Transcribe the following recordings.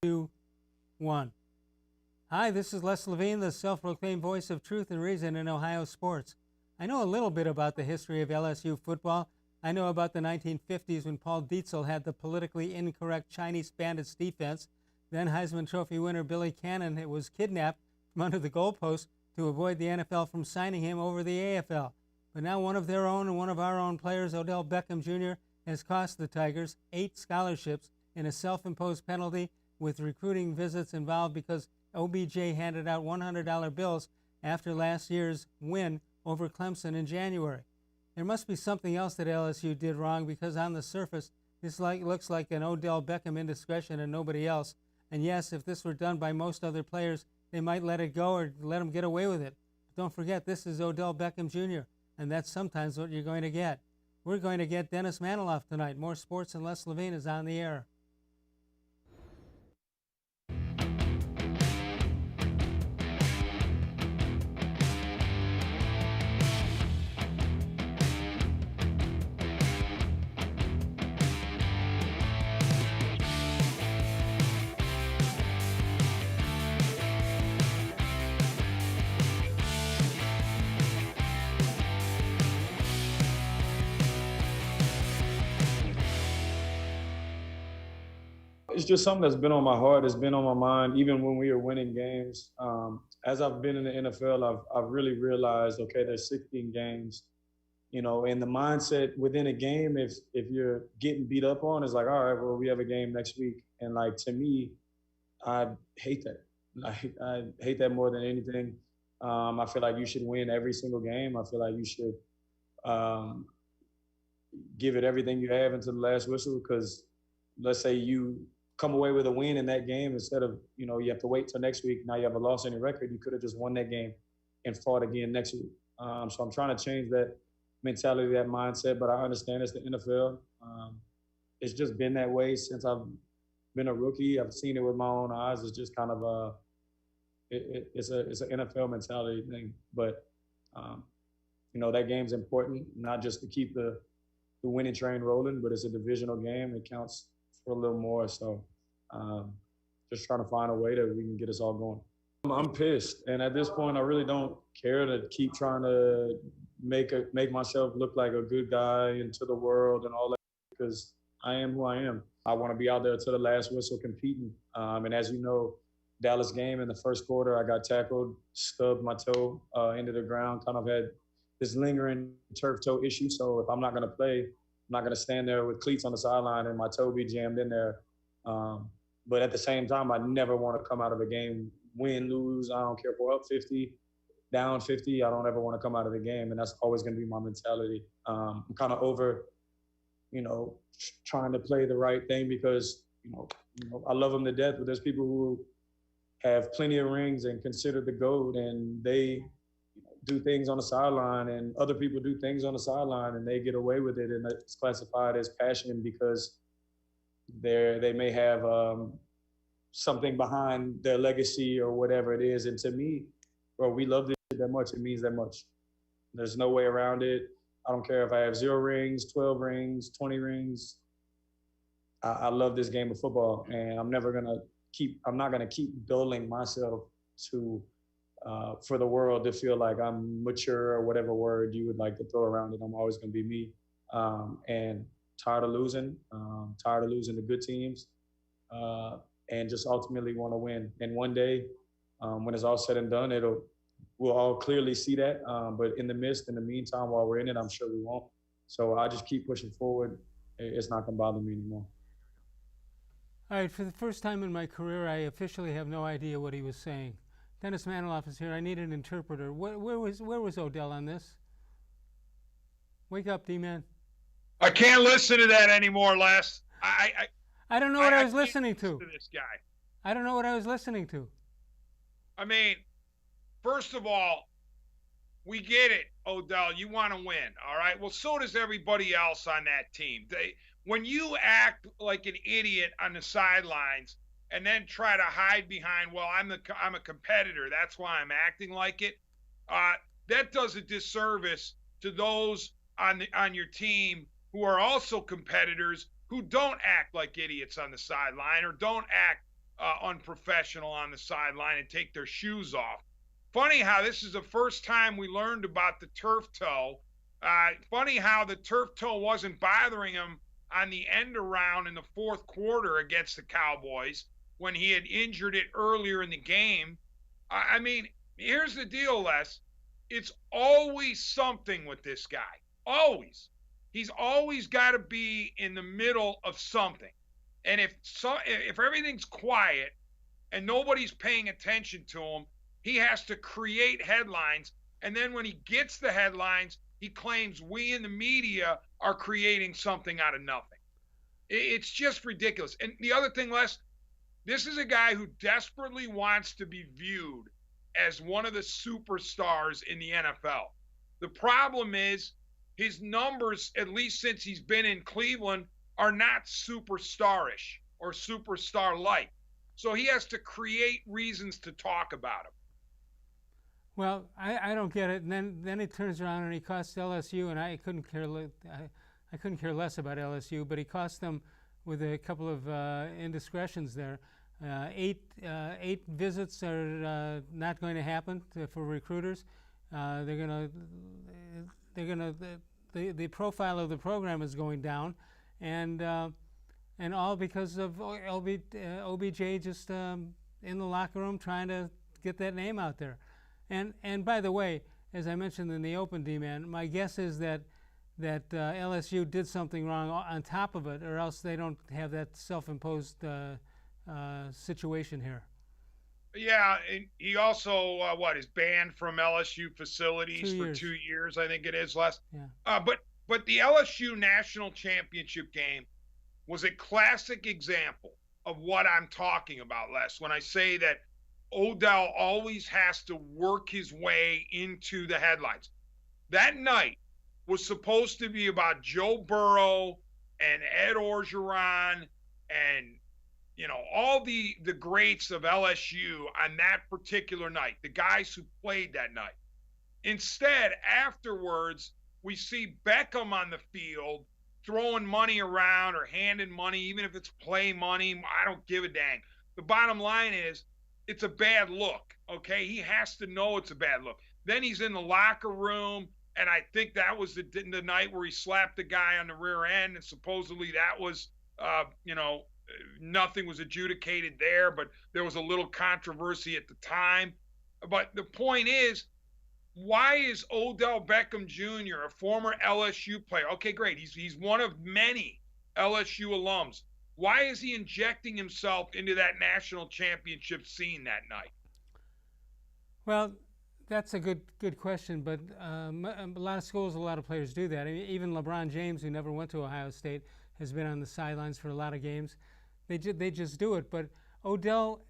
2, 1. Hi, this is Les Levine, the self-proclaimed voice of truth and reason in Ohio sports. I know a little bit about the history of LSU football. I know about the 1950s when Paul Dietzel had the politically incorrect Chinese bandits defense. Then Heisman Trophy winner Billy Cannon was kidnapped from under the goalpost to avoid the NFL from signing him over the AFL. But now one of their own and one of our own players, Odell Beckham Jr., has cost the Tigers 8 scholarships in a self-imposed penalty with recruiting visits involved because OBJ handed out $100 bills after last year's win over Clemson in January. There must be something else that LSU did wrong because on the surface, this looks like an Odell Beckham indiscretion and nobody else. And yes, if this were done by most other players, they might let it go or let them get away with it. But don't forget, this is Odell Beckham Jr., and that's sometimes what you're going to get. We're going to get Dennis Manoloff tonight. More sports and Les Levine is on the air. It's just something that's been on my heart. It's been on my mind, even when we were winning games. As I've been in the NFL, I've really realized, okay, there's 16 games, and the mindset within a game, if you're getting beat up on, is like, all right, well, we have a game next week. And like, to me, I hate that. I hate that more than anything. I feel like you should win every single game. I feel like you should give it everything you have until the last whistle, because let's say you come away with a win in that game instead of, you have to wait till next week. Now you have a loss on your record. You could have just won that game and fought again next week. So I'm trying to change that mentality, that mindset, but I understand it's the NFL. It's just been that way since I've been a rookie. I've seen it with my own eyes. It's just kind of it's an NFL mentality thing. But, that game's important, not just to keep the winning train rolling, but it's a divisional game. It counts for a little more. So just trying to find a way that we can get us all going. I'm pissed. And at this point, I really don't care to keep trying to make myself look like a good guy into the world and all that, because I am who I am. I want to be out there to the last whistle competing. And as you know, Dallas game in the first quarter, I got tackled, stubbed my toe into the ground, kind of had this lingering turf toe issue. So if I'm not going to play, I'm not going to stand there with cleats on the sideline and my toe be jammed in there. But at the same time, I never want to come out of a game, win, lose. I don't care if we're up 50, down 50. I don't ever want to come out of the game. And that's always going to be my mentality. I'm kind of over, trying to play the right thing because, I love them to death, but there's people who have plenty of rings and consider the GOAT, and they do things on the sideline, and other people do things on the sideline and they get away with it, and it's classified as passion because they may have something behind their legacy or whatever it is. And to me, bro, we love this shit that much. It means that much. There's no way around it. I don't care if I have 0 rings, 12 rings, 20 rings. I love this game of football, and I'm not gonna keep dulling myself to for the world to feel like I'm mature or whatever word you would like to throw around it. I'm always going to be me. And tired of losing to good teams, and just ultimately want to win. And one day, when it's all said and done, we'll all clearly see that. But in the meantime, while we're in it, I'm sure we won't. So I just keep pushing forward. It's not going to bother me anymore. All right, for the first time in my career, I officially have no idea what he was saying. Dennis Manoloff is here. I need an interpreter. Where was Odell on this? Wake up, D-man. I can't listen to that anymore, Les. I don't know what I was listening to. Listen to this guy. I don't know what I was listening to. I mean, first of all, we get it, Odell. You want to win, all right? Well, so does everybody else on that team. When you act like an idiot on the sidelines and then try to hide behind, well, I'm a competitor, that's why I'm acting like it, that does a disservice to those on your team who are also competitors who don't act like idiots on the sideline or don't act unprofessional on the sideline and take their shoes off. Funny how this is the first time we learned about the turf toe. Funny how the turf toe wasn't bothering him on the end around in the fourth quarter against the Cowboys when he had injured it earlier in the game. I mean, here's the deal, Les. It's always something with this guy. Always. He's always got to be in the middle of something. And if everything's quiet and nobody's paying attention to him, he has to create headlines. And then when he gets the headlines, he claims we in the media are creating something out of nothing. It's just ridiculous. And the other thing, Les, this is a guy who desperately wants to be viewed as one of the superstars in the NFL. The problem is his numbers, at least since he's been in Cleveland, are not superstarish or superstar-like. So he has to create reasons to talk about him. Well, I don't get it. And then he turns around and he costs LSU, and I couldn't care less about LSU, but he cost them with a couple of indiscretions there. Eight visits are not going to happen for recruiters. The profile of the program is going down, and all because of OBJ just in the locker room trying to get that name out there. And by the way, as I mentioned in the open, D-Man, my guess is that LSU did something wrong on top of it, or else they don't have that self-imposed situation here. Yeah, and he also is banned from LSU facilities 2 for years. 2 years, I think it is, Les. Yeah. But the LSU national championship game was a classic example of what I'm talking about, Les, when I say that Odell always has to work his way into the headlines. That night was supposed to be about Joe Burrow and Ed Orgeron and all the greats of LSU on that particular night, the guys who played that night. Instead, afterwards, we see Beckham on the field throwing money around or handing money, even if it's play money. I don't give a dang. The bottom line is it's a bad look, okay? He has to know it's a bad look. Then he's in the locker room, and I think that was the night where he slapped the guy on the rear end, and supposedly that was, nothing was adjudicated there, but there was a little controversy at the time. But the point is, why is Odell Beckham Jr., a former LSU player, okay, great, he's one of many LSU alums. Why is he injecting himself into that national championship scene that night? Well, that's a good question, but a lot of schools, a lot of players do that. I mean, even LeBron James, who never went to Ohio State, has been on the sidelines for a lot of games. They just do it. But Odell,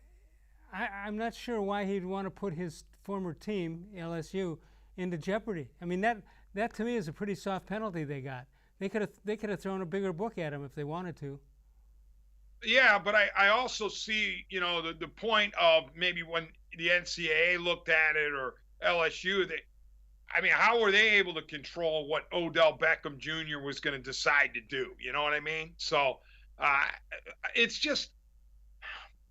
I'm not sure why he'd want to put his former team, LSU, into jeopardy. I mean, that to me is a pretty soft penalty they got. They could have thrown a bigger book at him if they wanted to. Yeah, but I also see, the point of maybe when the NCAA looked at it or LSU, how were they able to control what Odell Beckham Jr. was going to decide to do? You know what I mean? So it's just,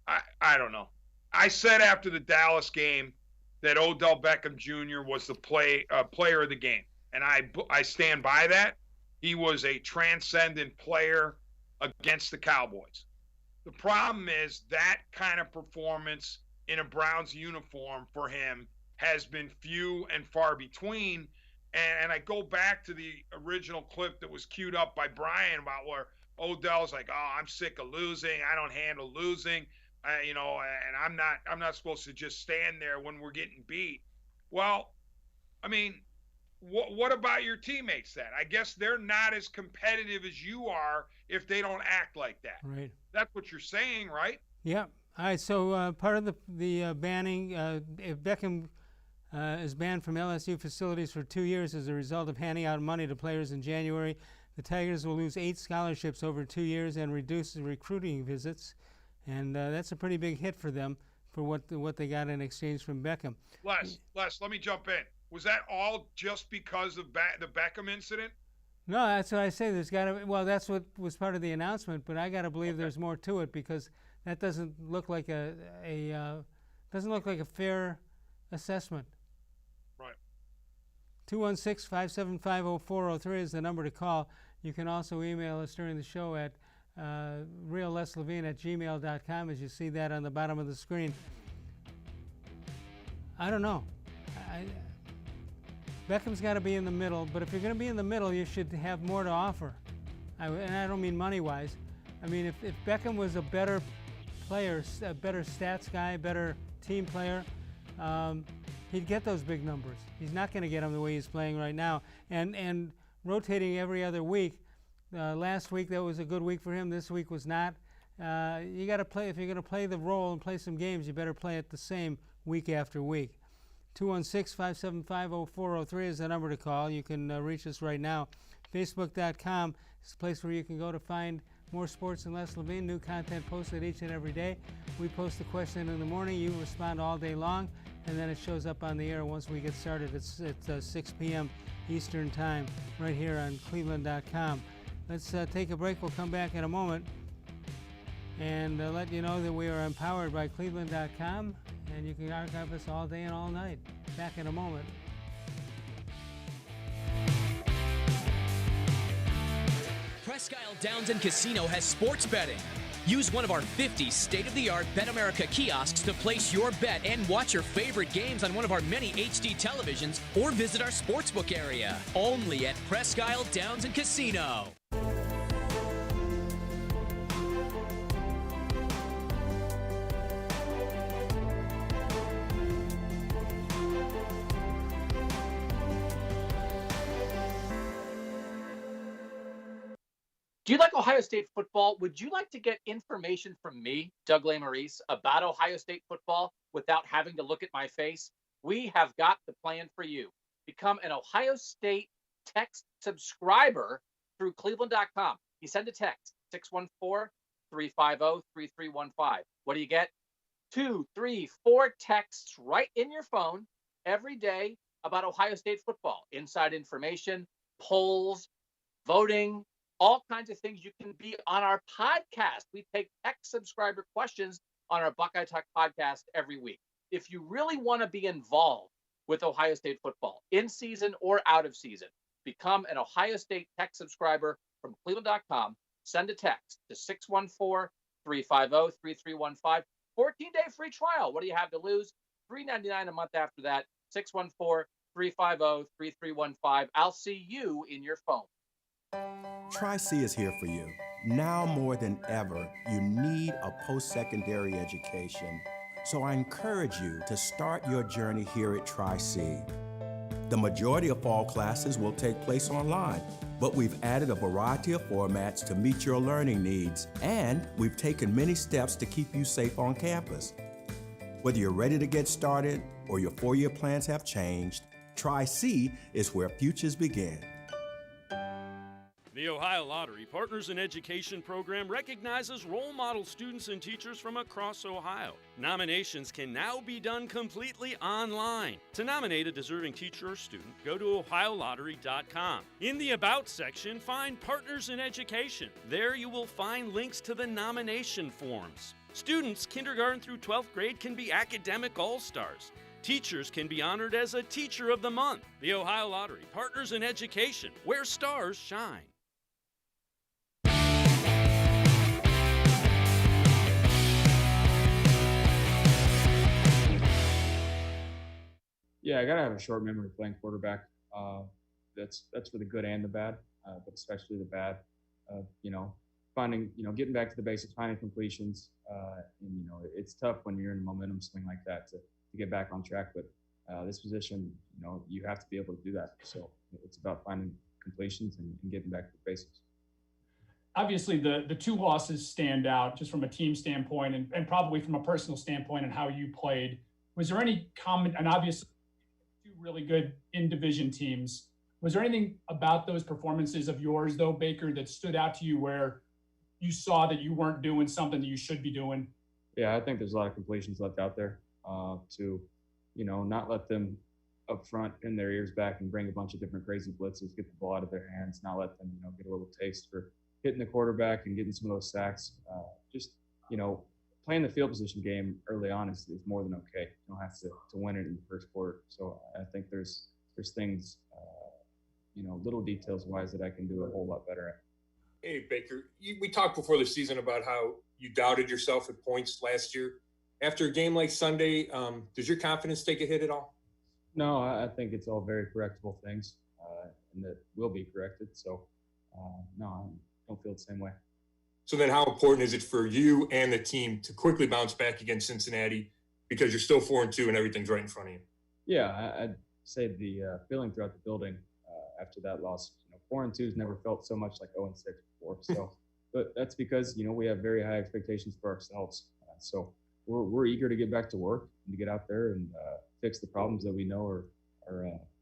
I don't know. I said after the Dallas game that Odell Beckham Jr. was the player of the game, and I stand by that. He was a transcendent player against the Cowboys. The problem is that kind of performance in a Browns uniform for him has been few and far between. And I go back to the original clip that was queued up by Brian about where Odell's like, "Oh, I'm sick of losing. I don't handle losing. And I'm not supposed to just stand there when we're getting beat." Well, I mean, what about your teammates then? I guess they're not as competitive as you are if they don't act like that. Right. That's what you're saying, right? Yeah. All right. So part of the banning, if Beckham is banned from LSU facilities for 2 years as a result of handing out money to players in January, the Tigers will lose 8 scholarships over 2 years and reduce the recruiting visits, and that's a pretty big hit for them for what they got in exchange from Beckham. Les, let me jump in. Was that all just because of the Beckham incident? No, that's what I say. That's what was part of the announcement, but I got to believe there's more to it because that doesn't look like a fair assessment. Right. 216-575-0403 is the number to call. You can also email us during the show at reallesslevine@gmail.com, as you see that on the bottom of the screen. I don't know. Beckham's got to be in the middle, but if you're going to be in the middle, you should have more to offer. And I don't mean money-wise. I mean, if Beckham was a better player, a better stats guy, better team player, he'd get those big numbers. He's not going to get them the way he's playing right now. And rotating every other week. Last week, that was a good week for him. This week was not. You got to play. If you're going to play the role and play some games, you better play it the same week after week. 216-575-0403 is the number to call. You can reach us right now. Facebook.com is the place where you can go to find more sports and Les Levine. New content posted each and every day. We post a question in the morning. You respond all day long, and then it shows up on the air once we get started. It's at 6 p.m. Eastern Time right here on cleveland.com. Let's take a break. We'll come back in a moment and let you know that we are empowered by cleveland.com, and you can archive us all day and all night. Back in a moment. Presque Isle Downs and Casino has sports betting. Use one of our 50 state-of-the-art Bet America kiosks to place your bet and watch your favorite games on one of our many HD televisions, or visit our sportsbook area. Only at Presque Isle Downs and Casino. Do you like Ohio State football? Would you like to get information from me, Doug Lesmerises, about Ohio State football without having to look at my face? We have got the plan for you. Become an Ohio State text subscriber through cleveland.com. You send a text, 614-350-3315. What do you get? 2, 3, 4 texts right in your phone every day about Ohio State football. Inside information, polls, voting, all kinds of things. You can be on our podcast. We take text subscriber questions on our Buckeye Talk podcast every week. If you really want to be involved with Ohio State football, in season or out of season, become an Ohio State text subscriber from cleveland.com. Send a text to 614-350-3315. 14-day free trial. What do you have to lose? $3.99 a month after that. 614-350-3315. I'll see you in your phone. Tri-C is here for you. Now more than ever, you need a post-secondary education. So I encourage you to start your journey here at Tri-C. The majority of fall classes will take place online, but we've added a variety of formats to meet your learning needs, and we've taken many steps to keep you safe on campus. Whether you're ready to get started or your four-year plans have changed, Tri-C is where futures begin. The Ohio Lottery Partners in Education program recognizes role model students and teachers from across Ohio. Nominations can now be done completely online. To nominate a deserving teacher or student, go to ohiolottery.com. In the About section, find Partners in Education. There you will find links to the nomination forms. Students kindergarten through 12th grade can be academic all-stars. Teachers can be honored as a Teacher of the Month. The Ohio Lottery Partners in Education, where stars shine. Yeah, I gotta have a short memory playing quarterback. That's for the good and the bad, but especially the bad. Finding, getting back to the basics, finding completions, and it's tough when you're in a momentum swing like that to get back on track. But this position, you have to be able to do that. So it's about finding completions and getting back to the basics. Obviously, the two losses stand out just from a team standpoint and probably from a personal standpoint and how you played. Was there any comment, and obviously two really good in-division teams, was there anything about those performances of yours, though, Baker, that stood out to you where you saw that you weren't doing something that you should be doing? Yeah, I think there's a lot of completions left out there to, not let them up front pin their ears back and bring a bunch of different crazy blitzes, get the ball out of their hands, not let them, get a little taste for hitting the quarterback and getting some of those sacks. Just, playing the field position game early on is more than okay. You don't have to win it in the first quarter. So I think there's things, little details wise that I can do a whole lot better at. Hey, Baker, we talked before the season about how you doubted yourself at points last year. After a game like Sunday, does your confidence take a hit at all? No, I think it's all very correctable things, and that will be corrected. So, no, I don't feel the same way. So then how important is it for you and the team to quickly bounce back against Cincinnati because you're still 4-2 and everything's right in front of you? Yeah, I'd say the feeling throughout the building after that loss, 4-2 has never felt so much like 0-6 before. So, but that's because, we have very high expectations for ourselves. So we're eager to get back to work and to get out there and fix the problems that we know are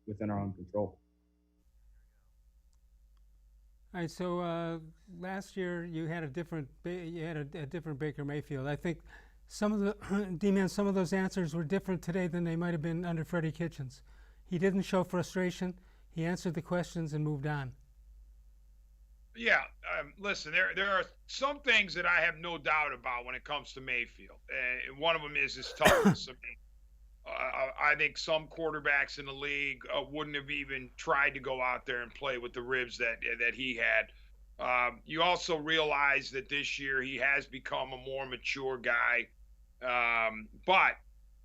within our own control. All right, so last year you had a different Baker Mayfield. I think some of the D-man, some of those answers were different today than they might have been under Freddie Kitchens. He didn't show frustration. He answered the questions and moved on. Yeah, listen, there are some things that I have no doubt about when it comes to Mayfield. One of them is his toughness. I mean, I think some quarterbacks in the league wouldn't have even tried to go out there and play with the ribs that he had. You also realize that this year he has become a more mature guy. But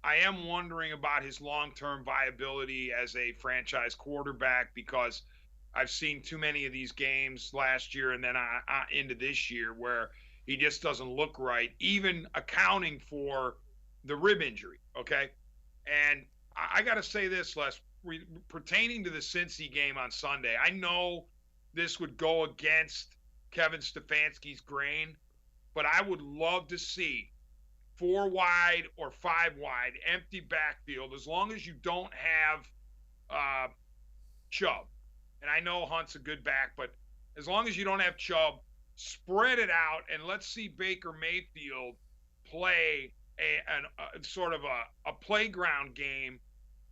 I am wondering about his long-term viability as a franchise quarterback, because I've seen too many of these games last year and then into this year where he just doesn't look right, even accounting for the rib injury, okay? And I got to say this, Les, pertaining to the Cincy game on Sunday, I know this would go against Kevin Stefanski's grain, but I would love to see 4 wide or 5 wide, empty backfield, as long as you don't have Chubb. And I know Hunt's a good back, but as long as you don't have Chubb, spread it out and let's see Baker Mayfield play a sort of a playground game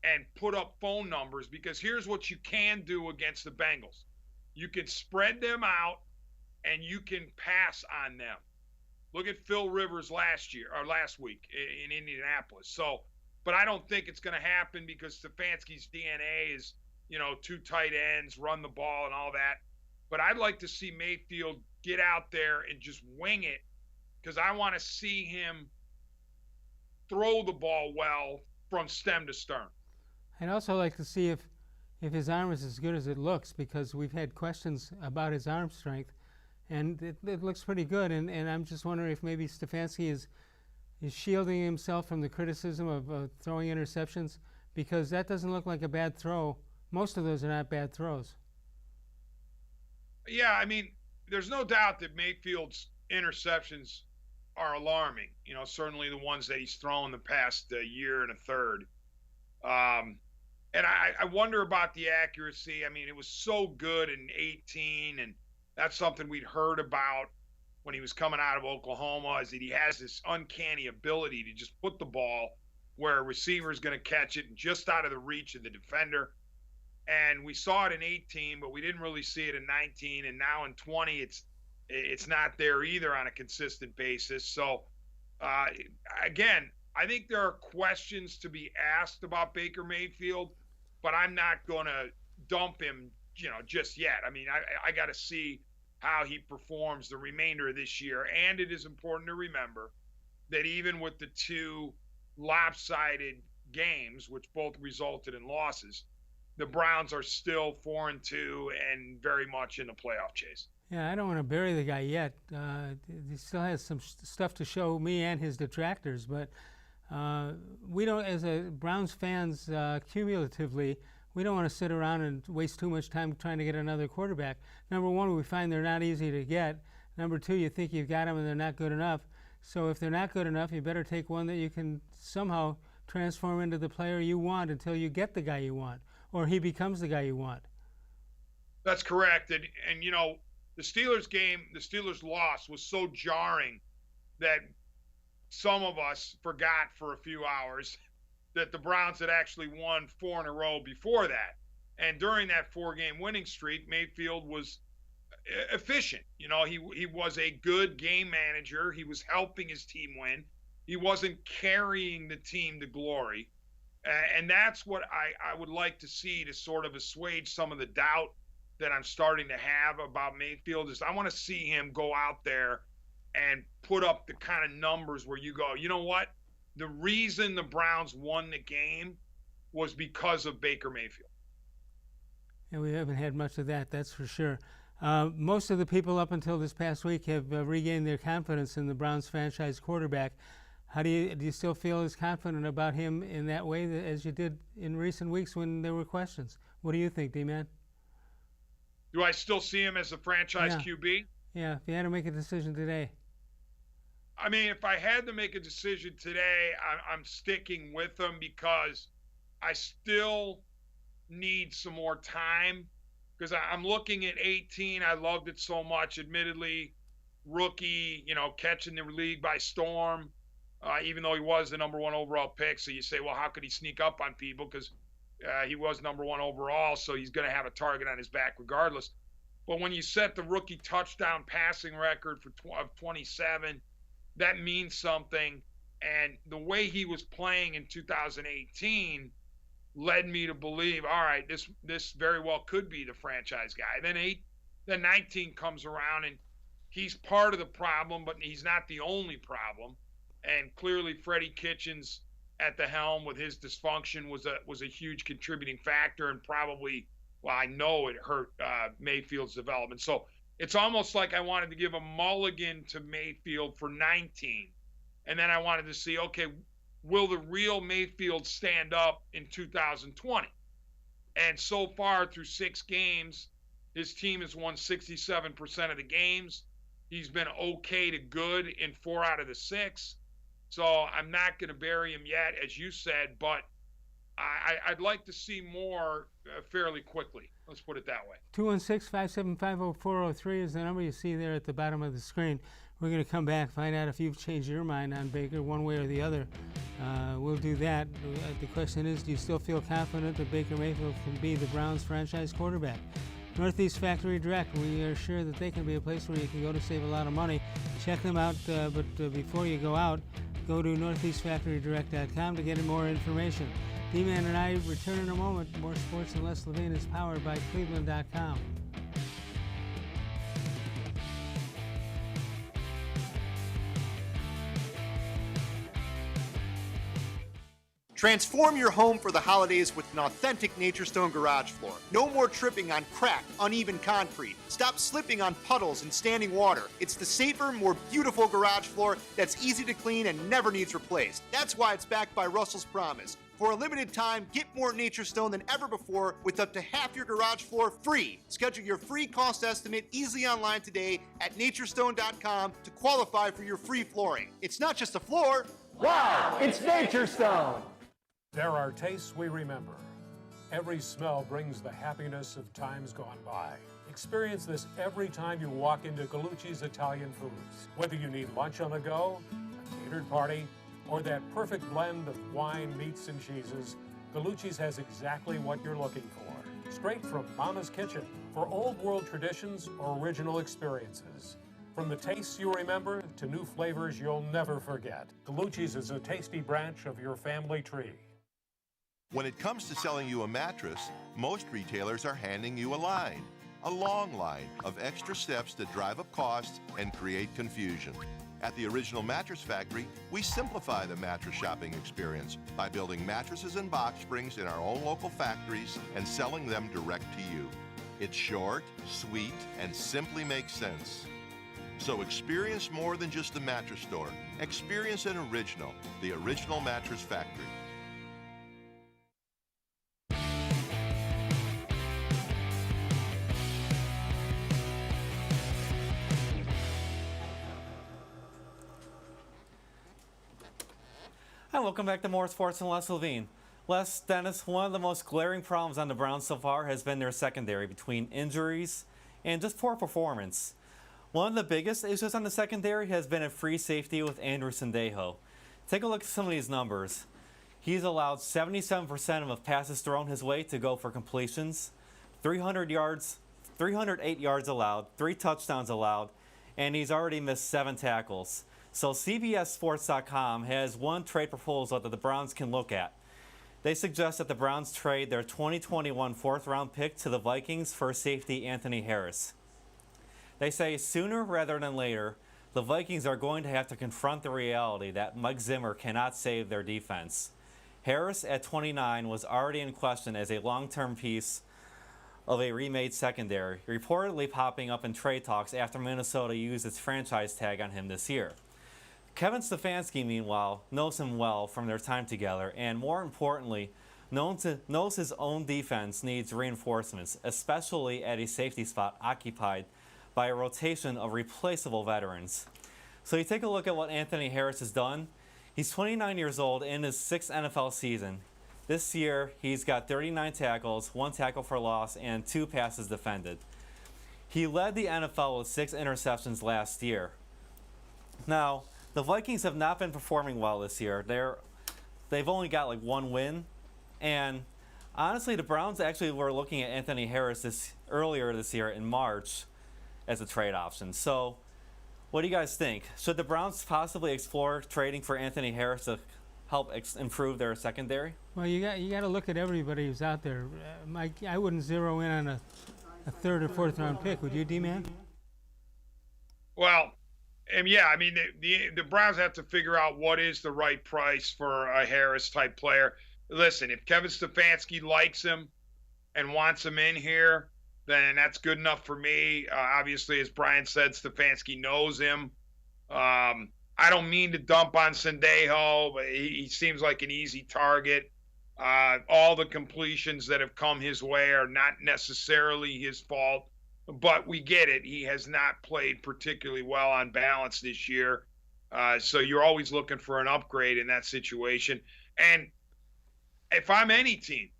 and put up phone numbers, because here's what you can do against the Bengals. You can spread them out and you can pass on them. Look at Phil Rivers last week in Indianapolis. So, but I don't think it's going to happen because Stefanski's DNA is, 2 tight ends, run the ball and all that. But I'd like to see Mayfield get out there and just wing it, because I want to see him throw the ball well from stem to stern. I'd also like to see if his arm is as good as it looks, because we've had questions about his arm strength, and it looks pretty good. And I'm just wondering if maybe Stefanski is shielding himself from the criticism of throwing interceptions, because that doesn't look like a bad throw. Most of those are not bad throws. Yeah, I mean, there's no doubt that Mayfield's interceptions are alarming. Certainly the ones that he's thrown the past year and a third. And I wonder about the accuracy. I mean, it was so good in 2018, and that's something we'd heard about when he was coming out of Oklahoma, is that he has this uncanny ability to just put the ball where a receiver is going to catch it and just out of the reach of the defender. And we saw it in 2018, but we didn't really see it in 2019. And now in 2020, it's not there either on a consistent basis. So, again, I think there are questions to be asked about Baker Mayfield, but I'm not going to dump him, just yet. I mean, I got to see how he performs the remainder of this year. And it is important to remember that even with the 2 lopsided games, which both resulted in losses, the Browns are still 4-2 and very much in the playoff chase. Yeah, I don't want to bury the guy yet. He still has some stuff to show me and his detractors, but we don't, as Browns fans, cumulatively, we don't want to sit around and waste too much time trying to get another quarterback. Number one, we find they're not easy to get. Number two, you think you've got them and they're not good enough. So if they're not good enough, you better take one that you can somehow transform into the player you want until you get the guy you want, or he becomes the guy you want. That's correct. And the Steelers game, the Steelers loss was so jarring that some of us forgot for a few hours that the Browns had actually won 4 in a row before that. And during that 4-game winning streak, Mayfield was efficient. He was a good game manager. He was helping his team win. He wasn't carrying the team to glory. And that's what I would like to see to sort of assuage some of the doubt that I'm starting to have about Mayfield. Is I want to see him go out there and put up the kind of numbers where you go, you know what? The reason the Browns won the game was because of Baker Mayfield. And we haven't had much of that, that's for sure. Most of the people up until this past week have regained their confidence in the Browns franchise quarterback. Do you still feel as confident about him in that way as you did in recent weeks when there were questions? What do you think, D-Man? Do I still see him as a franchise QB? Yeah, if you had to make a decision today. I mean, if I had to make a decision today, I'm sticking with him because I still need some more time, because I'm looking at 18. I loved it so much. Admittedly, rookie, catching the league by storm, even though he was the #1 overall pick. So you say, well, how could he sneak up on people? Because he was #1 overall, so he's going to have a target on his back regardless. But when you set the rookie touchdown passing record of 27, that means something. And the way he was playing in 2018 led me to believe, all right, this very well could be the franchise guy. Then 19 comes around, and he's part of the problem, but he's not the only problem. And clearly Freddie Kitchens at the helm with his dysfunction was a huge contributing factor, and probably, well, I know it hurt Mayfield's development. So it's almost like I wanted to give a mulligan to Mayfield for 19. And then I wanted to see, okay, will the real Mayfield stand up in 2020? And so far through 6 games, his team has won 67% of the games. He's been okay to good in 4 out of the 6. So I'm not going to bury him yet, as you said, but I'd like to see more fairly quickly. Let's put it that way. 216-575-0403 is the number you see there at the bottom of the screen. We're going to come back, find out if you've changed your mind on Baker one way or the other. We'll do that. The question is, do you still feel confident that Baker Mayfield can be the Browns franchise quarterback? Northeast Factory Direct, we are sure that they can be a place where you can go to save a lot of money. Check them out, but before you go out, go to northeastfactorydirect.com to get more information. D-Man and I return in a moment. More Sports and Les Levine is powered by cleveland.com. Transform your home for the holidays with an authentic Nature Stone garage floor. No more tripping on cracked, uneven concrete. Stop slipping on puddles and standing water. It's the safer, more beautiful garage floor that's easy to clean and never needs replaced. That's why it's backed by Russell's Promise. For a limited time, get more Nature Stone than ever before with up to half your garage floor free. Schedule your free cost estimate easily online today at naturestone.com to qualify for your free flooring. It's not just a floor. Wow, it's Nature Stone. There are tastes we remember. Every smell brings the happiness of times gone by. Experience this every time you walk into Gallucci's Italian Foods. Whether you need lunch on the go, a catered party, or that perfect blend of wine, meats, and cheeses, Gallucci's has exactly what you're looking for. Straight from Mama's Kitchen for old world traditions or original experiences. From the tastes you remember to new flavors you'll never forget. Gallucci's is a tasty branch of your family tree. When it comes to selling you a mattress, most retailers are handing you a long line of extra steps that drive up costs and create confusion. At the Original Mattress Factory, we simplify the mattress shopping experience by building mattresses and box springs in our own local factories and selling them direct to you. It's short, sweet, and simply makes sense. So experience more than just the mattress store. Experience an original, the Original Mattress Factory. Hi, welcome back to More Sports and Les Levine. Les, Dennis, one of the most glaring problems on the Browns so far has been their secondary between injuries and just poor performance. One of the biggest issues on the secondary has been a free safety with Andrew Sendejo. Take a look at some of these numbers. He's allowed 77% of passes thrown his way to go for completions, 308 yards allowed, 3 touchdowns allowed, and he's already missed 7 tackles. So CBSSports.com has one trade proposal that the Browns can look at. They suggest that the Browns trade their 2021 fourth-round pick to the Vikings for safety Anthony Harris. They say sooner rather than later, the Vikings are going to have to confront the reality that Mike Zimmer cannot save their defense. Harris, at 29, was already in question as a long-term piece of a remade secondary, reportedly popping up in trade talks after Minnesota used its franchise tag on him this year. Kevin Stefanski, meanwhile, knows him well from their time together, and more importantly, knows his own defense needs reinforcements, especially at a safety spot occupied by a rotation of replaceable veterans. So you take a look at what Anthony Harris has done. He's 29 years old in his 6th NFL season. This year, he's got 39 tackles, 1 tackle for loss, and 2 passes defended. He led the NFL with 6 interceptions last year. Now, the Vikings have not been performing well this year. They've only got like 1 win. And honestly, the Browns actually were looking at Anthony Harris earlier this year in March as a trade option. So what do you guys think? Should the Browns possibly explore trading for Anthony Harris to help improve their secondary? Well, you got to look at everybody who's out there. Mike, I wouldn't zero in on a 3rd or 4th round pick. Would you, D-Man? Well, yeah, I mean, the Browns have to figure out what is the right price for a Harris-type player. Listen, if Kevin Stefanski likes him and wants him in here, then that's good enough for me. Obviously, as Brian said, Stefanski knows him. I don't mean to dump on Sendejo, but he seems like an easy target. All the completions that have come his way are not necessarily his fault, but we get it. He has not played particularly well on balance this year. So you're always looking for an upgrade in that situation. And if I'm any team,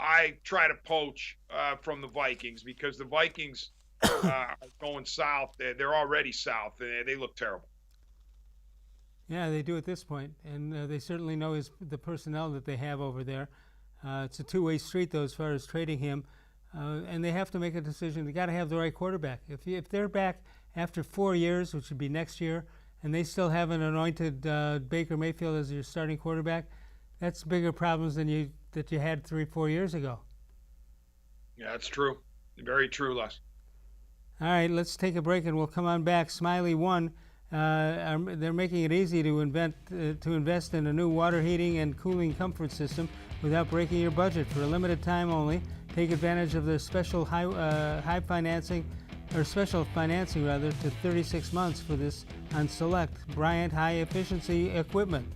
I try to poach from the Vikings because the Vikings are going south. They're already south, and they look terrible. Yeah, they do at this point, and they certainly know the personnel that they have over there. It's a two-way street, though, as far as trading him, and they have to make a decision. They got to have the right quarterback. If they're back after 4 years, which would be next year, and they still haven't anointed Baker Mayfield as your starting quarterback, that's bigger problems than you had 3-4 years ago. Yeah, that's true. Very true, Les. All right, let's take a break, and we'll come on back. Smiley One. They're making it easy to invest in a new water heating and cooling comfort system without breaking your budget. For a limited time only, take advantage of their special special financing to 36 months for this on select Bryant high efficiency equipment.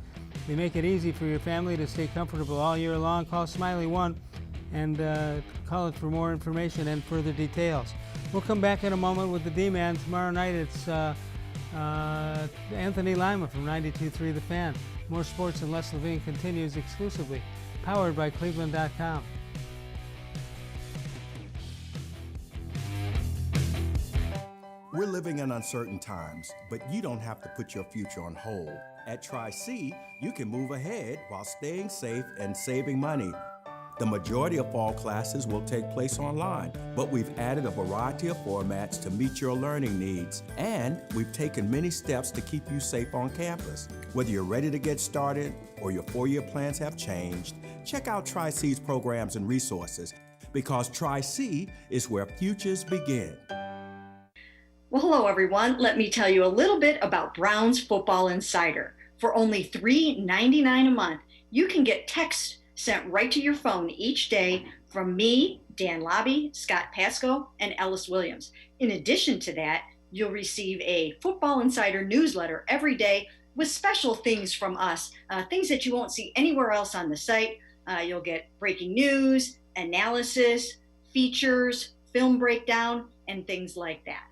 They make it easy for your family to stay comfortable all year long. Call Smiley One and call it for more information and further details. We'll come back in a moment with the D-Man. Tomorrow night it's Anthony Lima from 92.3 The Fan. More sports and Les Levine continues exclusively. Powered by cleveland.com. We're living in uncertain times, but you don't have to put your future on hold. At Tri-C, you can move ahead while staying safe and saving money. The majority of fall classes will take place online, but we've added a variety of formats to meet your learning needs, and we've taken many steps to keep you safe on campus. Whether you're ready to get started or your 4-year plans have changed, check out Tri-C's programs and resources, because Tri-C is where futures begin. Well, hello, everyone. Let me tell you a little bit about Browns Football Insider. For only $3.99 a month, you can get text sent right to your phone each day from me, Dan Lobby, Scott Pasco, and Ellis Williams. In addition to that, you'll receive a Football Insider newsletter every day with special things from us, things that you won't see anywhere else on the site. You'll get breaking news, analysis, features, film breakdown, and things like that.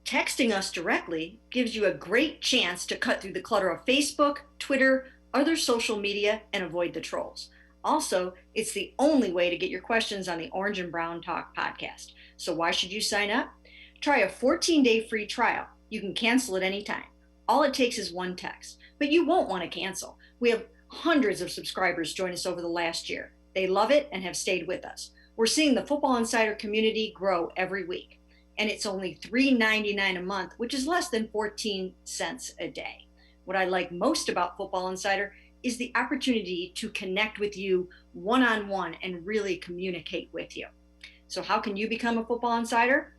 Texting us directly gives you a great chance to cut through the clutter of Facebook, Twitter, other social media, and avoid the trolls. Also, it's the only way to get your questions on the Orange and Brown Talk podcast. So why should you sign up? Try a 14-day free trial. You can cancel at any time. All it takes is one text, but you won't want to cancel. We have hundreds of subscribers join us over the last year. They love it and have stayed with us. We're seeing the Football Insider community grow every week. and it's only $3.99 a month, which is less than 14 cents a day. What I like most about Football Insider is the opportunity to connect with you one-on-one and really communicate with you. So how can you become a Football Insider?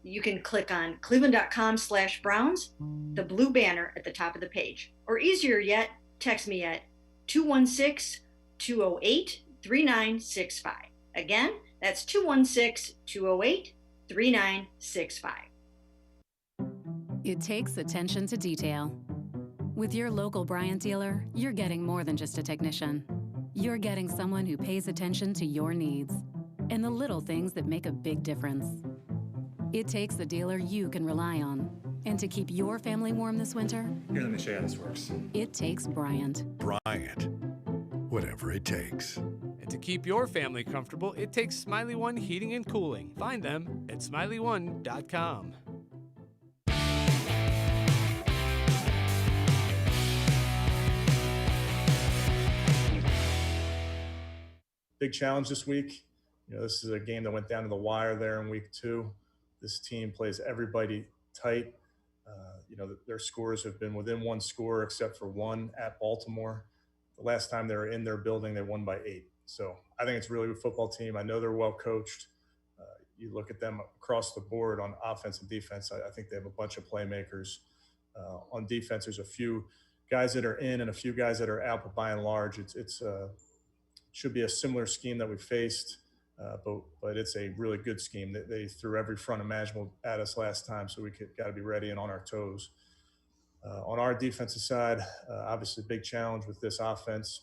You can click on cleveland.com/Browns, the blue banner at the top of the page. Or easier yet, text me at 216-208-3965. Again, that's 216-208-3965. It takes attention to detail. With your local Bryant dealer, you're getting more than just a technician. You're getting someone who pays attention to your needs and the little things that make a big difference. It takes a dealer you can rely on. And to keep your family warm this winter, here, let me show you how this works. It takes Bryant. Bryant. Whatever it takes. And to keep your family comfortable, it takes Smiley One Heating and Cooling. Find them at smiley1.com. Big challenge this week. This is a game that went down to the wire there in week 2. This team plays everybody tight. Their scores have been within one score except for one at Baltimore. The last time they were in their building, they won by 8. So I think it's a really good football team. I know they're well coached. You look at them across the board on offense and defense. I think they have a bunch of playmakers. On defense, there's a few guys that are in and a few guys that are out, but by and large, it should be a similar scheme that we faced. But it's a really good scheme. They threw every front imaginable at us last time, so we got to be ready and on our toes. On our defensive side, obviously big challenge with this offense.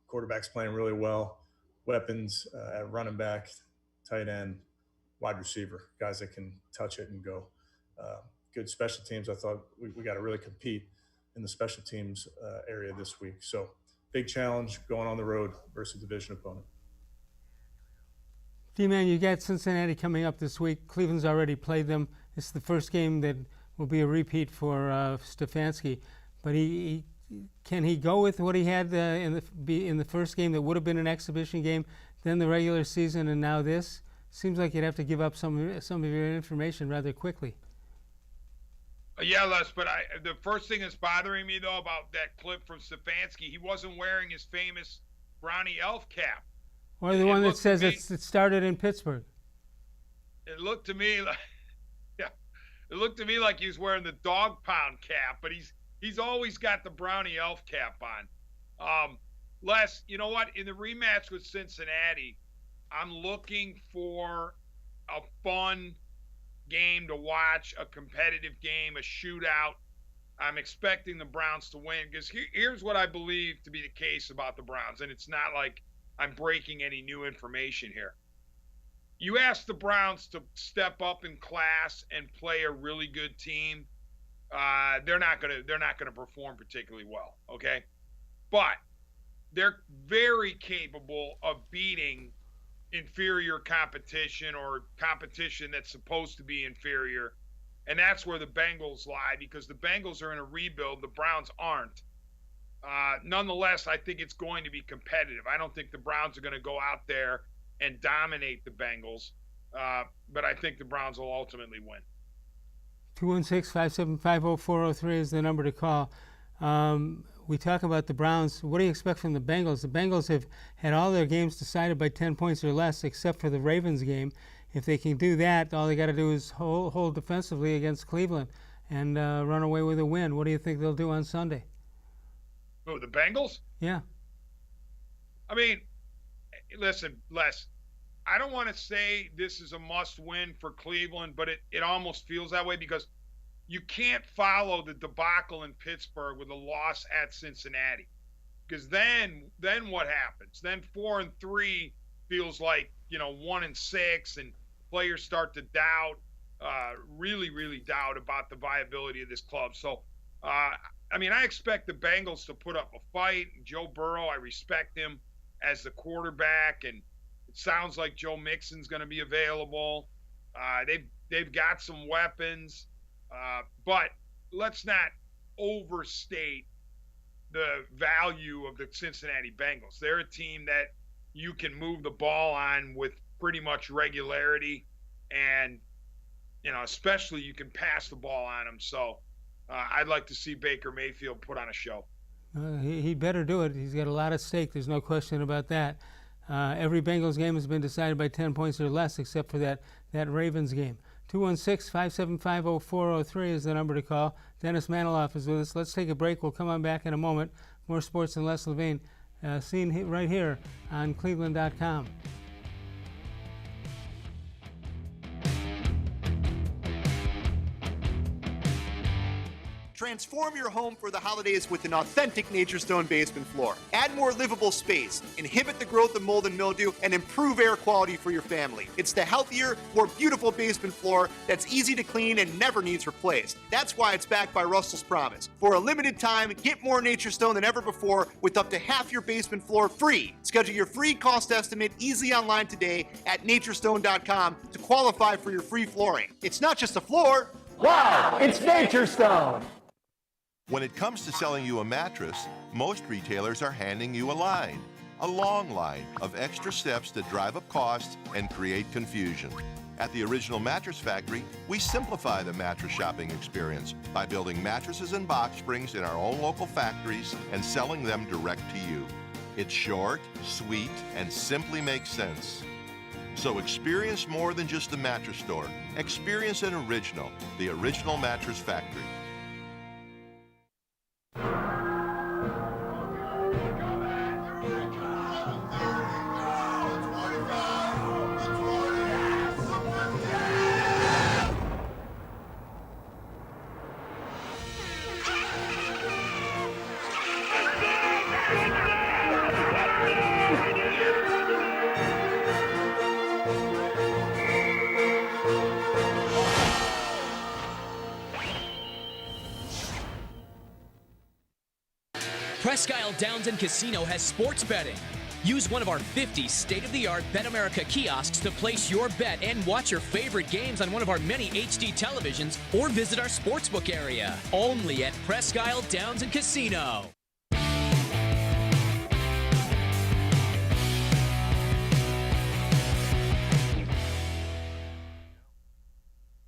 Quarterback's playing really well. Weapons at running back, tight end, wide receiver, guys that can touch it and go. Good special teams. I thought we got to really compete in the special teams area this week. So big challenge going on the road versus a division opponent. D-Man, you got Cincinnati coming up this week. Cleveland's already played them. It's the first game that will be a repeat for Stefanski. But can he go with what he had in the first game that would have been an exhibition game, then the regular season, and now this? Seems like you'd have to give up some of your information rather quickly. Yeah, Les, but the first thing that's bothering me, though, about that clip from Stefanski, he wasn't wearing his famous Brownie Elf cap. Or the one that says it started in Pittsburgh. It looked to me like, it looked to me like he was wearing the dog pound cap, but he's always got the Brownie Elf cap on. Les, you know what? In the rematch with Cincinnati, I'm looking for a fun game to watch, a competitive game, a shootout. I'm expecting the Browns to win because here's what I believe to be the case about the Browns, and it's not like I'm breaking any new information here. You ask the Browns to step up in class and play a really good team, they're not gonna perform particularly well, okay? But they're very capable of beating inferior competition or competition that's supposed to be inferior, and that's where the Bengals lie because the Bengals are in a rebuild, the Browns aren't. Nonetheless, I think it's going to be competitive. I don't think the Browns are going to go out there and dominate the Bengals, but I think the Browns will ultimately win. 216-575-0403 is the number to call. We talk about the Browns. What do you expect from the Bengals? The Bengals have had all their games decided by 10 points or less, except for the Ravens game. If they can do that, all they got to do is hold defensively against Cleveland and run away with a win. What do you think they'll do on Sunday? Oh, the Bengals? Yeah. I mean, listen, Les, I don't want to say this is a must-win for Cleveland, but it almost feels that way because you can't follow the debacle in Pittsburgh with a loss at Cincinnati. Because then what happens? Then 4-3 feels like, 1-6, and players start to doubt, really, really doubt about the viability of this club. So, I expect the Bengals to put up a fight. Joe Burrow, I respect him as the quarterback, and it sounds like Joe Mixon's going to be available. They've got some weapons, but let's not overstate the value of the Cincinnati Bengals. They're a team that you can move the ball on with pretty much regularity, and especially you can pass the ball on him. So I'd like to see Baker Mayfield put on a show. He better do it. He's got a lot at stake. There's no question about that. Every Bengals game has been decided by 10 points or less, except for that Ravens game. 216-575-0403 is the number to call. Dennis Manoloff is with us. Let's take a break. We'll come on back in a moment. More sports and Les Levine, seen right here on cleveland.com. Transform your home for the holidays with an authentic Nature Stone basement floor. Add more livable space, inhibit the growth of mold and mildew, and improve air quality for your family. It's the healthier, more beautiful basement floor that's easy to clean and never needs replaced. That's why it's backed by Russell's Promise. For a limited time, get more Nature Stone than ever before with up to half your basement floor free. Schedule your free cost estimate easily online today at naturestone.com to qualify for your free flooring. It's not just a floor. Wow, it's Nature Stone. When it comes to selling you a mattress, most retailers are handing you a long line of extra steps that drive up costs and create confusion. At the Original Mattress Factory, we simplify the mattress shopping experience by building mattresses and box springs in our own local factories and selling them direct to you. It's short, sweet, and simply makes sense. So experience more than just a mattress store. Experience an original, the Original Mattress Factory. Presque Isle Downs and Casino has sports betting. Use one of our 50 state-of-the-art Bet America kiosks to place your bet and watch your favorite games on one of our many HD televisions or visit our sportsbook area. Only at Presque Isle Downs and Casino.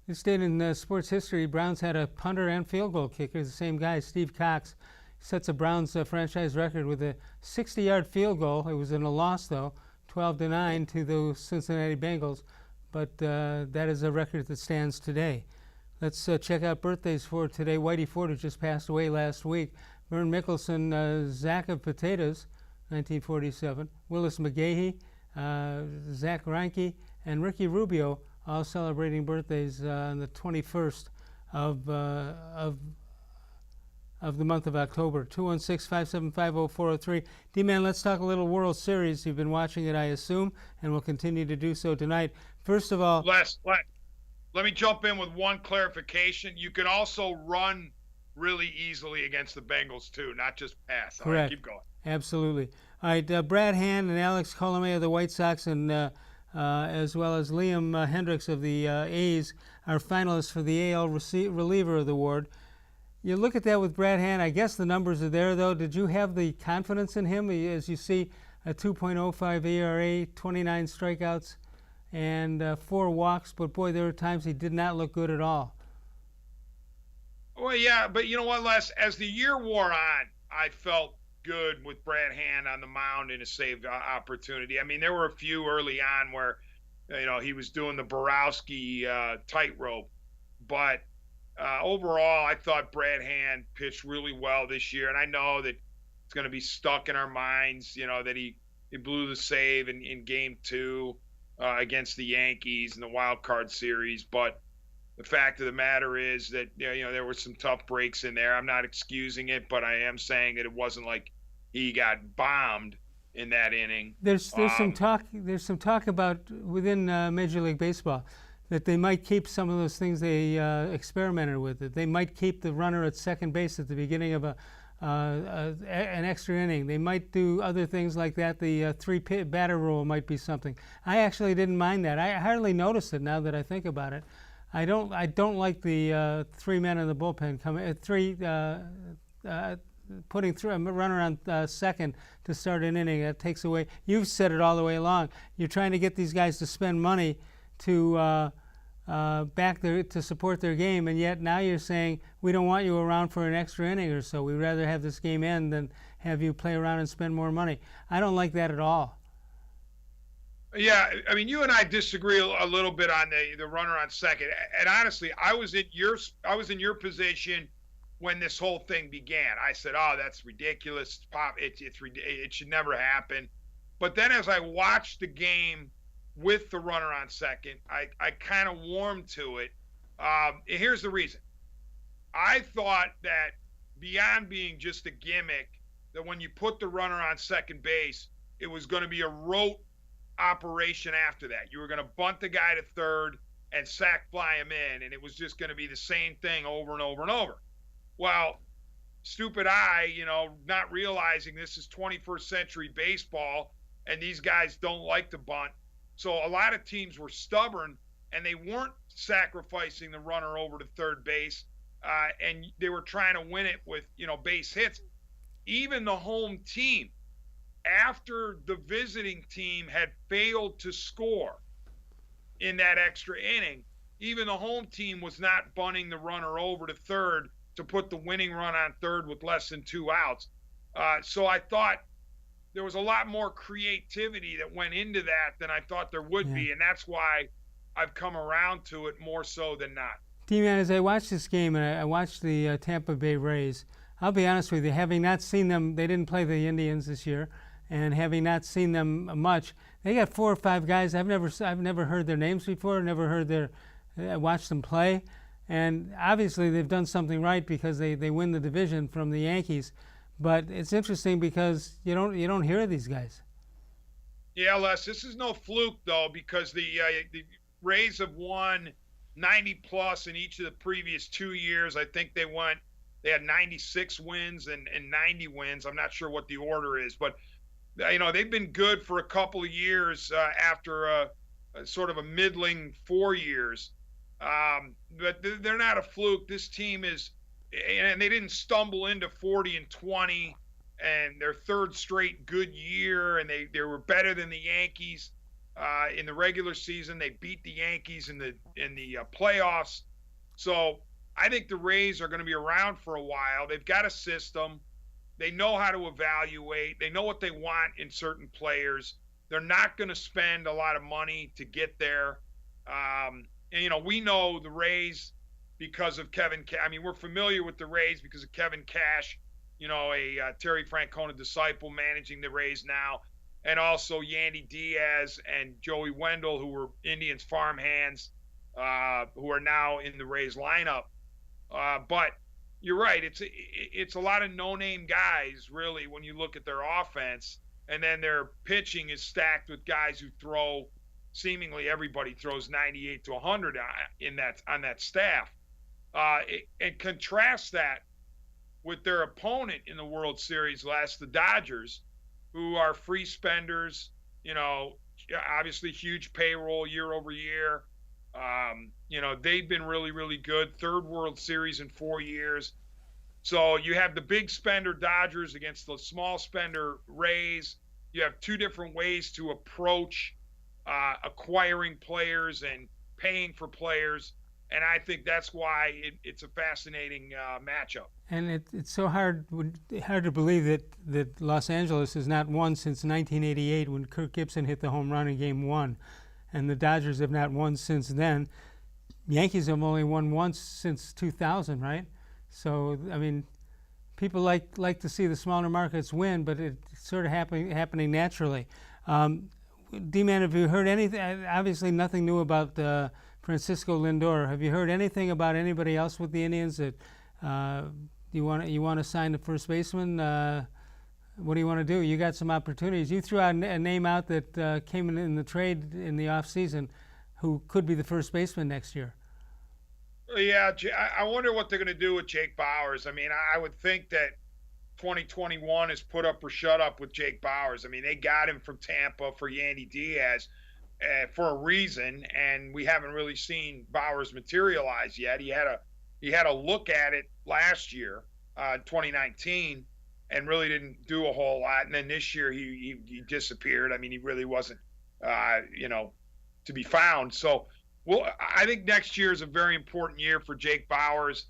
This day in sports history, Browns had a punter and field goal kicker, the same guy, Steve Cox. Sets a Browns franchise record with a 60-yard field goal. It was in a loss, though, 12-9 to the Cincinnati Bengals. But that is a record that stands today. Let's check out birthdays for today. Whitey Ford, who just passed away last week. Vern Mickelson, Zach of Potatoes, 1947. Willis McGahee, Zach Reinke, and Ricky Rubio, all celebrating birthdays on the 21st of the month of October. 216-575-0403. D-Man, let's talk a little World Series. You've been watching it, I assume, and will continue to do so tonight. First of all, Les, let me jump in with one clarification. You can also run really easily against the Bengals, too, not just pass. Correct. All right, keep going. Absolutely. All right, Brad Hand and Alex Colomé of the White Sox, and as well as Liam Hendricks of the A's, are finalists for the AL Reliever of the Award. You look at that with Brad Hand. I guess the numbers are there, though. Did you have the confidence in him? As you see, a 2.05 ERA, 29 strikeouts, and 4 walks. But, boy, there were times he did not look good at all. Well, yeah, but you know what, Les? As the year wore on, I felt good with Brad Hand on the mound in a saved opportunity. I mean, there were a few early on where, he was doing the Borowski tightrope. But overall, I thought Brad Hand pitched really well this year. And I know that it's going to be stuck in our minds, that he blew the save in Game 2 against the Yankees in the wild card series. But the fact of the matter is that, there were some tough breaks in there. I'm not excusing it, but I am saying that it wasn't like he got bombed in that inning. There's some talk about within Major League Baseball that they might keep some of those things they experimented with. That they might keep the runner at second base at the beginning of an extra inning. They might do other things like that. The three-batter rule might be something. I actually didn't mind that. I hardly noticed it now that I think about it. I don't like the 3 men in the bullpen coming putting through a runner on second to start an inning. That takes away. You've said it all the way along. You're trying to get these guys to spend money to back there to support their game, and yet now you're saying we don't want you around for an extra inning or so. We'd rather have this game end than have you play around and spend more money. I don't like that at all. Yeah, I mean, you and I disagree a little bit on the runner on second. And honestly, I was in your position when this whole thing began. I said, "Oh, that's ridiculous. It should never happen." But then as I watched the game with the runner on second, I kind of warmed to it. Here's the reason. I thought that beyond being just a gimmick, that when you put the runner on second base, it was going to be a rote operation after that. You were going to bunt the guy to third and sack fly him in, and it was just going to be the same thing over and over and over. Well, stupid I, not realizing this is 21st century baseball and these guys don't like to bunt. So a lot of teams were stubborn and they weren't sacrificing the runner over to third base, and they were trying to win it with, base hits. Even the home team, after the visiting team had failed to score in that extra inning, even the home team was not bunting the runner over to third to put the winning run on third with less than 2 outs. So I thought there was a lot more creativity that went into that than I thought there would be, and that's why I've come around to it more so than not. D-Man, as I watched this game, and I watched the Tampa Bay Rays, I'll be honest with you, having not seen them, they didn't play the Indians this year, and having not seen them much, they got 4 or 5 guys. I've never heard their names before, never heard watched them play. And obviously they've done something right because they win the division from the Yankees. But it's interesting because you don't hear of these guys. Yeah, Les, this is no fluke though, because the Rays have won 90 plus in each of the previous 2 years. I think they had 96 wins and 90 wins. I'm not sure what the order is, but they've been good for a couple of years after a sort of a middling 4 years. But they're not a fluke. This team is, and they didn't stumble into 40-20 and their third straight good year, and they were better than the Yankees in the regular season. They beat the Yankees in the playoffs. So I think the Rays are going to be around for a while. They've got a system. They know how to evaluate. They know what they want in certain players. They're not going to spend a lot of money to get there. And, we know the Rays because of Kevin Cash. I mean, we're familiar with the Rays because of Kevin Cash, a Terry Francona disciple managing the Rays now, and also Yandy Diaz and Joey Wendell, who were Indians farmhands, who are now in the Rays lineup. But you're right. It's a lot of no-name guys, really, when you look at their offense. And then their pitching is stacked with guys who throw – seemingly everybody throws 98 to 100 on that staff. And contrast that with their opponent in the World Series last, the Dodgers, who are free spenders, obviously huge payroll year over year. They've been really, really good. Third World Series in 4 years. So you have the big spender Dodgers against the small spender Rays. You have 2 different ways to approach acquiring players and paying for players. And I think that's why it's a fascinating matchup. And it's so hard to believe that Los Angeles has not won since 1988 when Kirk Gibson hit the home run in Game 1. And the Dodgers have not won since then. Yankees have only won once since 2000, right? So, I mean, people like to see the smaller markets win, but it's sort of happening naturally. D-Man, have you heard anything? Obviously nothing new about Francisco Lindor. Have you heard anything about anybody else with the Indians that you want to sign the first baseman? What do you want to do? You got some opportunities. You threw out a name out that came in the trade in the offseason who could be the first baseman next year. Yeah, I wonder what they're going to do with Jake Bauers. I mean, I would think that 2021 is put up or shut up with Jake Bauers. I mean, they got him from Tampa for Yandy Diaz for a reason, and we haven't really seen Bauers materialize yet. He had a look at it last year, 2019, and really didn't do a whole lot. And then this year he disappeared. I mean, he really wasn't, to be found. So Well, I think next year is a very important year for Jake Bowers.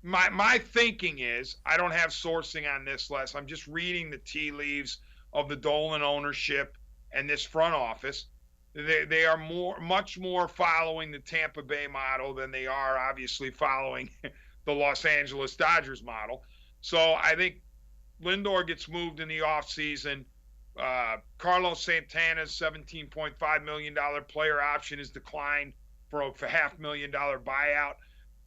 My thinking is, I don't have sourcing on this, Les. I'm just reading the tea leaves of the Dolan ownership and this front office. They are much more following the Tampa Bay model than they are obviously following the Los Angeles Dodgers model. So I think Lindor gets moved in the offseason. Carlos Santana's $17.5 million player option is declined for a $500,000 buyout.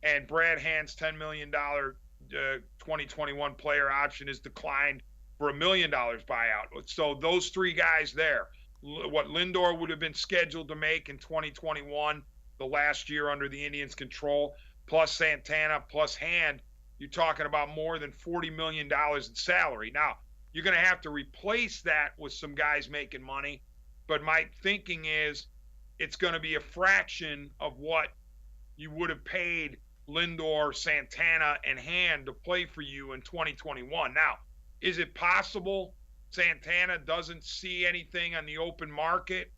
And Brad Hand's $10 million 2021 player option is declined for $1 million buyout. So those three guys there, what Lindor would have been scheduled to make in 2021, the last year under the Indians' control, plus Santana, plus Hand, you're talking about more than $40 million in salary. Now, you're going to have to replace that with some guys making money, but my thinking is it's going to be a fraction of what you would have paid Lindor, Santana, and Hand to play for you in 2021. Now, is it possible Santana doesn't see anything on the open market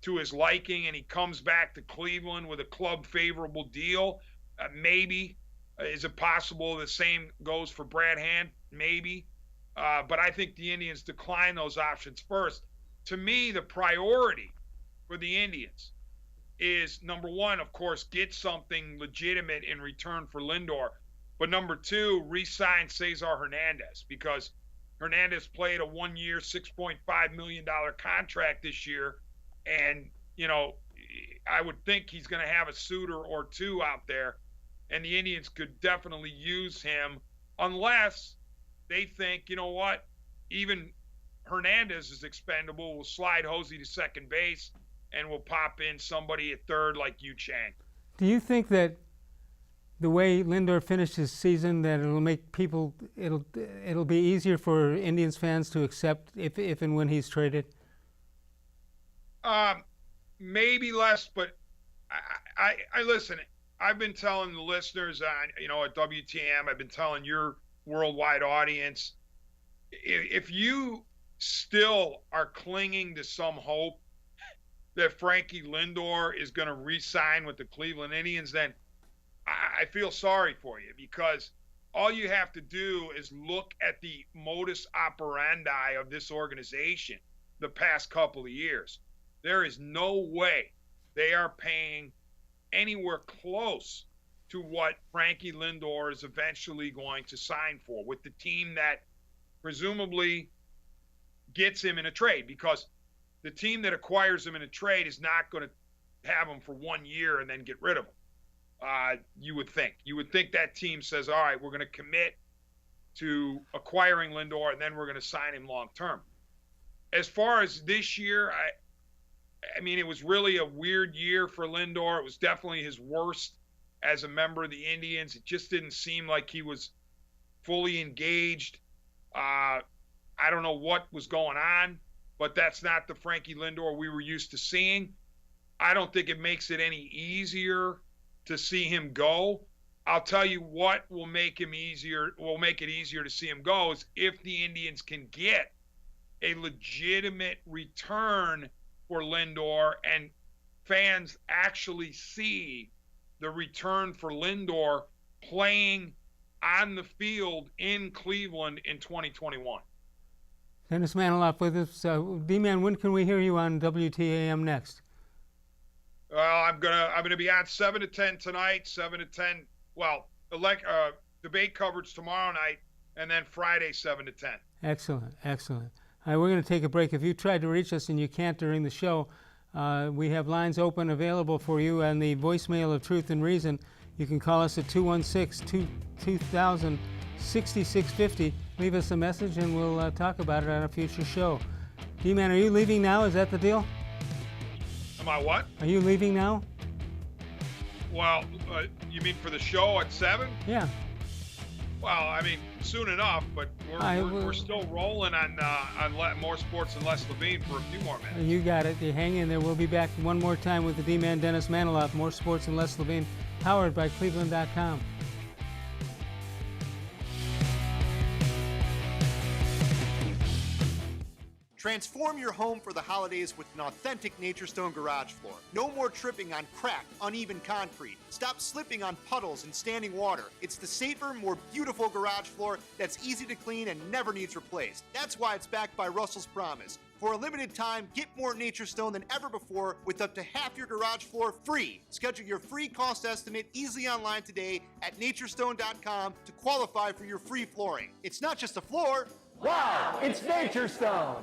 to his liking and he comes back to Cleveland with a club favorable deal? Maybe. Is it possible the same goes for Brad Hand? Maybe. But I think the Indians decline those options first. To me, the priority for the Indians is, number one, of course, get something legitimate in return for Lindor. But number two, re-sign Cesar Hernandez, because Hernandez played a 1-year, $6.5 million contract this year. And, you know, I would think he's going to have a suitor or two out there. And the Indians could definitely use him unless they think, you know what, even Hernandez is expendable. We'll slide Hosey to second base and we'll pop in somebody at third like Yu Chang. Do you think that the way Lindor finished his season, that it'll make people, it'll be easier for Indians fans to accept if and when he's traded? Maybe less, but I listen. I've been telling the listeners on, you know, at WTM, I've been telling your worldwide audience, if you still are clinging to some hope that Frankie Lindor is going to re-sign with the Cleveland Indians, then I feel sorry for you, because all you have to do is look at the modus operandi of this organization the past couple of years. There is no way they are paying anywhere close to what Frankie Lindor is eventually going to sign for with the team that presumably gets him in a trade, because the team that acquires him in a trade is not going to have him for 1 year and then get rid of him. You would think that team says, all right, we're going to commit to acquiring Lindor and then we're going to sign him long term. As far as this year, I mean, it was really a weird year for Lindor. It was definitely his worst as a member of the Indians. It just didn't seem like he was fully engaged. I don't know what was going on, but that's not the Frankie Lindor we were used to seeing. I don't think it makes it any easier to see him go. I'll tell you what will make it easier to see him go is if the Indians can get a legitimate return for Lindor and fans actually see the return for Lindor playing on the field in Cleveland in 2021. Dennis Manoloff with us. D-Man, when can we hear you on WTAM next? Well, I'm gonna be on 7 to 10 tonight, 7 to 10. Well, debate coverage tomorrow night, and then Friday 7 to 10. Excellent, excellent. All right, we're going to take a break. If you tried to reach us and you can't during the show, we have lines open available for you on the voicemail of Truth and Reason. You can call us at 216-2000-6650. Leave us a message and we'll talk about it on a future show. D-Man, are you leaving now? Is that the deal? Am I what? Are you leaving now? Well, you mean for the show at 7? Yeah. Well, I mean, soon enough, but we're still rolling on more sports and Les Levine for a few more minutes. You got it. You hang in there. We'll be back one more time with the D-Man, Dennis Manoloff. More sports and Les Levine, powered by cleveland.com. Transform your home for the holidays with an authentic Nature Stone garage floor. No more tripping on cracked, uneven concrete. Stop slipping on puddles and standing water. It's the safer, more beautiful garage floor that's easy to clean and never needs replaced. That's why it's backed by Russell's Promise. For a limited time, get more Nature Stone than ever before with up to half your garage floor free. Schedule your free cost estimate easily online today at naturestone.com to qualify for your free flooring. It's not just a floor. Wow, it's Nature Stone.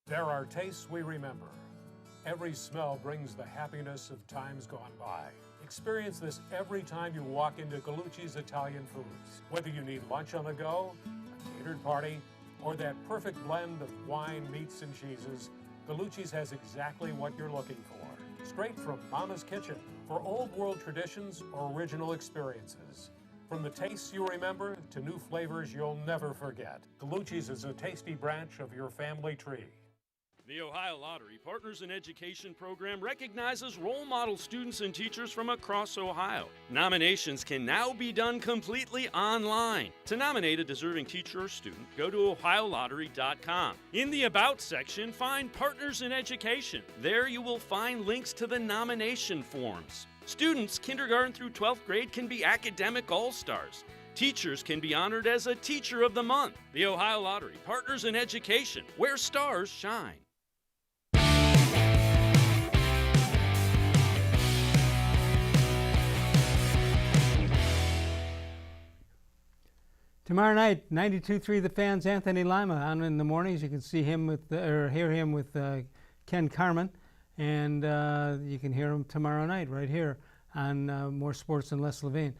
There are tastes we remember. Every smell brings the happiness of times gone by. Experience this every time you walk into Gallucci's Italian Foods. Whether you need lunch on the go, a catered party, or that perfect blend of wine, meats, and cheeses, Gallucci's has exactly what you're looking for. Straight from Mama's kitchen for old world traditions or original experiences. From the tastes you remember to new flavors you'll never forget. Gallucci's is a tasty branch of your family tree. The Ohio Lottery Partners in Education program recognizes role model students and teachers from across Ohio. Nominations can now be done completely online. To nominate a deserving teacher or student, go to ohiolottery.com. In the About section, find Partners in Education. There you will find links to the nomination forms. Students kindergarten through 12th grade can be academic all-stars. Teachers can be honored as a Teacher of the Month. The Ohio Lottery Partners in Education, where stars shine. Tomorrow night, 92.3 The Fans, Anthony Lima on in the mornings. You can see him with, or hear him with Ken Carmen, and you can hear him tomorrow night right here on More Sports and Les Levine.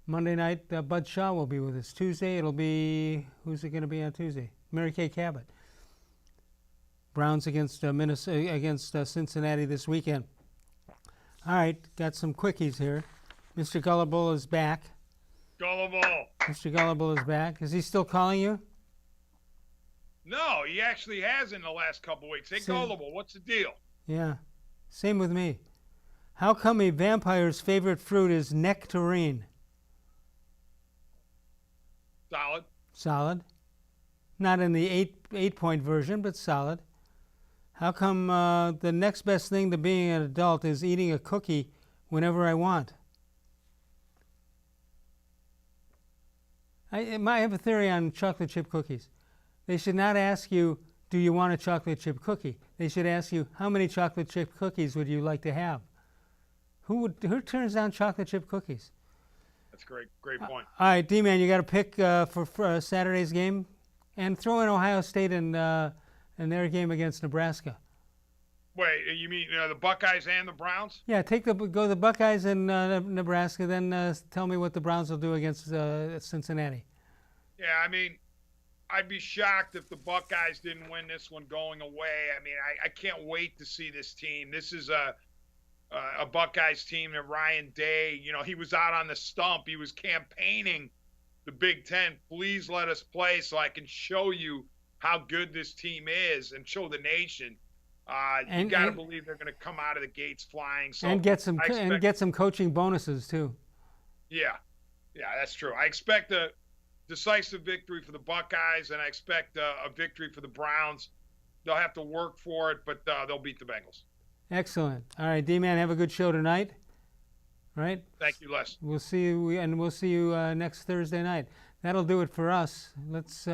Monday night, Bud Shaw will be with us. Tuesday, it'll be, who's it going to be on Tuesday? Mary Kay Cabot. Browns against Cincinnati this weekend. All right, got some quickies here. Mr. Gullible is back. Gullible. Mr. Gullible is back. Is he still calling you? No, he actually has in the last couple weeks. Hey, Gullible, what's the deal? Yeah, same with me. How come a vampire's favorite fruit is nectarine? Solid. Solid. Not in the eight-point version, but solid. How come the next best thing to being an adult is eating a cookie whenever I want? I have a theory on chocolate chip cookies. They should not ask you, do you want a chocolate chip cookie? They should ask you, how many chocolate chip cookies would you like to have? Who turns down chocolate chip cookies? That's a great point. All right, D-Man, you got a pick for Saturday's game? And throw in Ohio State and their game against Nebraska. Wait, you mean the Buckeyes and the Browns? Yeah, go the Buckeyes and Nebraska, then tell me what the Browns will do against Cincinnati. Yeah, I mean, I'd be shocked if the Buckeyes didn't win this one going away. I mean, I can't wait to see this team. This is a Buckeyes team that Ryan Day, he was out on the stump. He was campaigning the Big Ten. Please let us play so I can show you how good this team is and show the nation. You got to believe they're going to come out of the gates flying. So and get some coaching bonuses too. Yeah, that's true. I expect a decisive victory for the Buckeyes, and I expect a victory for the Browns. They'll have to work for it, but they'll beat the Bengals. Excellent. All right, D-Man, have a good show tonight. All right. Thank you, Les. We'll see you next Thursday night. That'll do it for us. Let's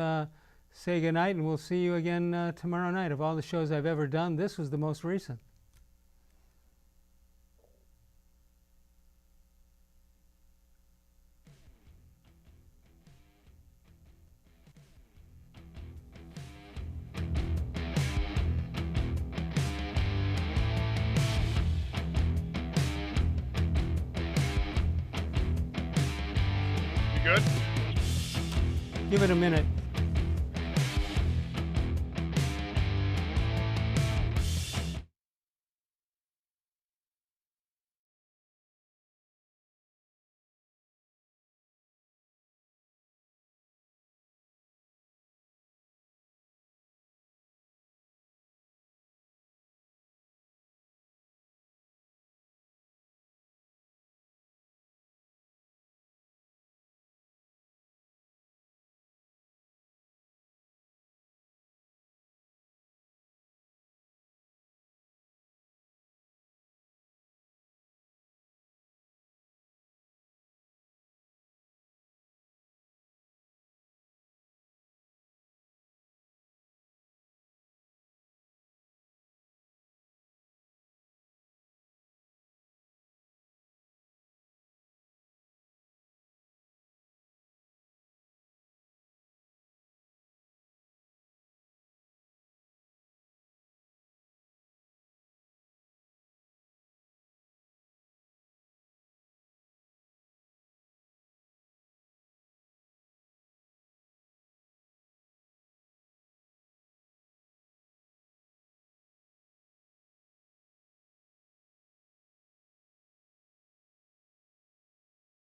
say goodnight, and we'll see you again tomorrow night. Of all the shows I've ever done, this was the most recent. You good? Give it a minute.